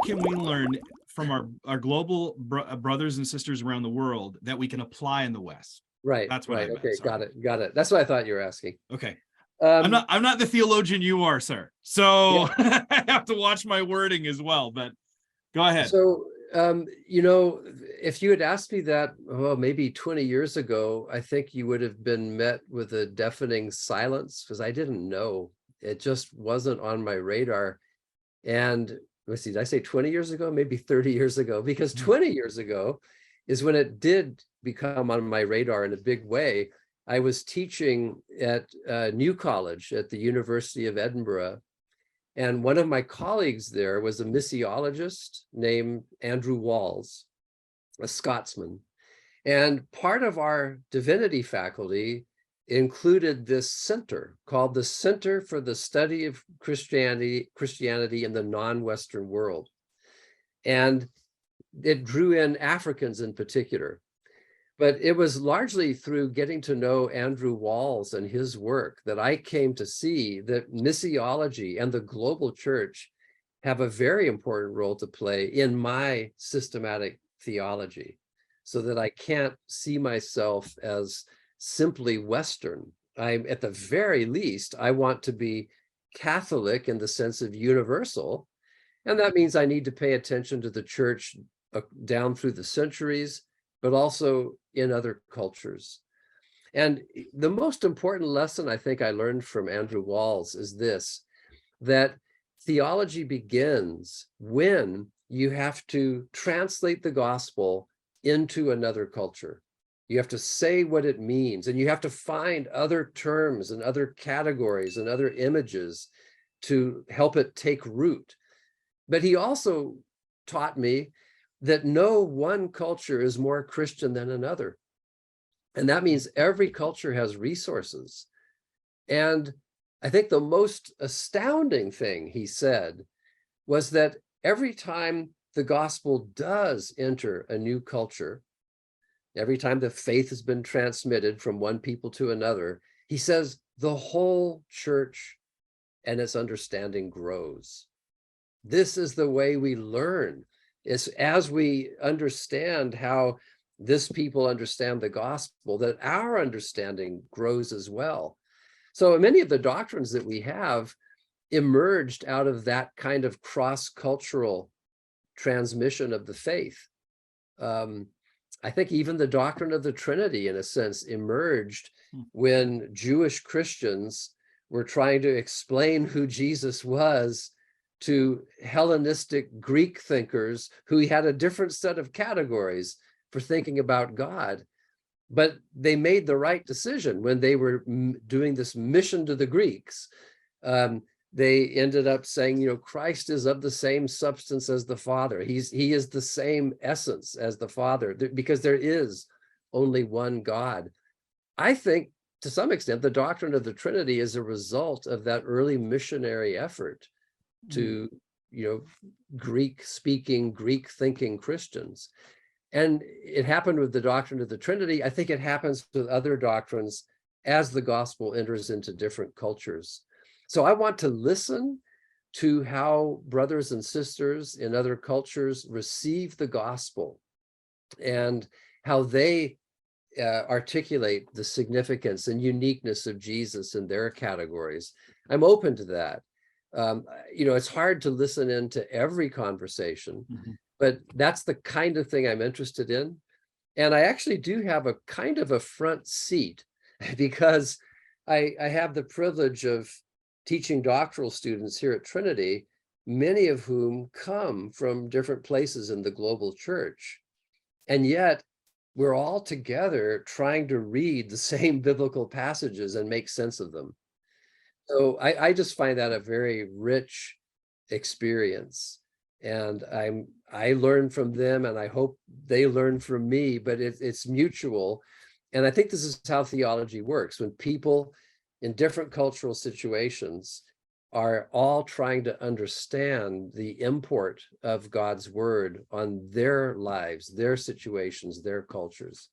can we learn from our global brothers and sisters around the world that we can apply in the West? Right. That's what I meant. Okay, Sorry. got it. That's what I thought you were asking. Okay. I'm not the theologian you are, sir. So yeah. I have to watch my wording as well, but go ahead. So, if you had asked me that, maybe 20 years ago, I think you would have been met with a deafening silence because I didn't know. It just wasn't on my radar. And let's see, did I say 20 years ago? Maybe 30 years ago, because 20 years ago is when it did become on my radar in a big way. I was teaching at New College at the University of Edinburgh. And one of my colleagues there was a missiologist named Andrew Walls, a Scotsman. And part of our divinity faculty included this center called the Center for the Study of Christianity in the Non-Western World. And it drew in Africans in particular. But it was largely through getting to know Andrew Walls and his work that I came to see that missiology and the global church have a very important role to play in my systematic theology, so that I can't see myself as simply Western. At the very least, I want to be Catholic in the sense of universal. And that means I need to pay attention to the church down through the centuries, but also in other cultures. And the most important lesson I think I learned from Andrew Walls is this, that theology begins when you have to translate the gospel into another culture. You have to say what it means, and you have to find other terms and other categories and other images to help it take root. But he also taught me that no one culture is more Christian than another. And that means every culture has resources. And I think the most astounding thing he said was that every time the gospel does enter a new culture, every time the faith has been transmitted from one people to another, he says the whole church and its understanding grows. This is the way we learn. It's as we understand how this people understand the gospel, that our understanding grows as well. So many of the doctrines that we have emerged out of that kind of cross-cultural transmission of the faith. I think even the doctrine of the Trinity, in a sense, emerged when Jewish Christians were trying to explain who Jesus was to Hellenistic Greek thinkers who had a different set of categories for thinking about God. But they made the right decision when they were doing this mission to the Greeks. They ended up saying, Christ is of the same substance as the Father. He is the same essence as the Father, because there is only one God. I think, to some extent, the doctrine of the Trinity is a result of that early missionary effort to, Greek-speaking, Greek-thinking Christians. And it happened with the doctrine of the Trinity. I think it happens with other doctrines as the gospel enters into different cultures. So I want to listen to how brothers and sisters in other cultures receive the gospel and how they articulate the significance and uniqueness of Jesus in their categories. I'm open to that. It's hard to listen into every conversation, but that's the kind of thing I'm interested in. And I actually do have a kind of a front seat because I have the privilege of teaching doctoral students here at Trinity, many of whom come from different places in the global church. And yet we're all together trying to read the same biblical passages and make sense of them. So I just find that a very rich experience. And I learn from them, and I hope they learn from me, but it's mutual. And I think this is how theology works. When people in different cultural situations are all trying to understand the import of God's word on their lives, their situations, their cultures.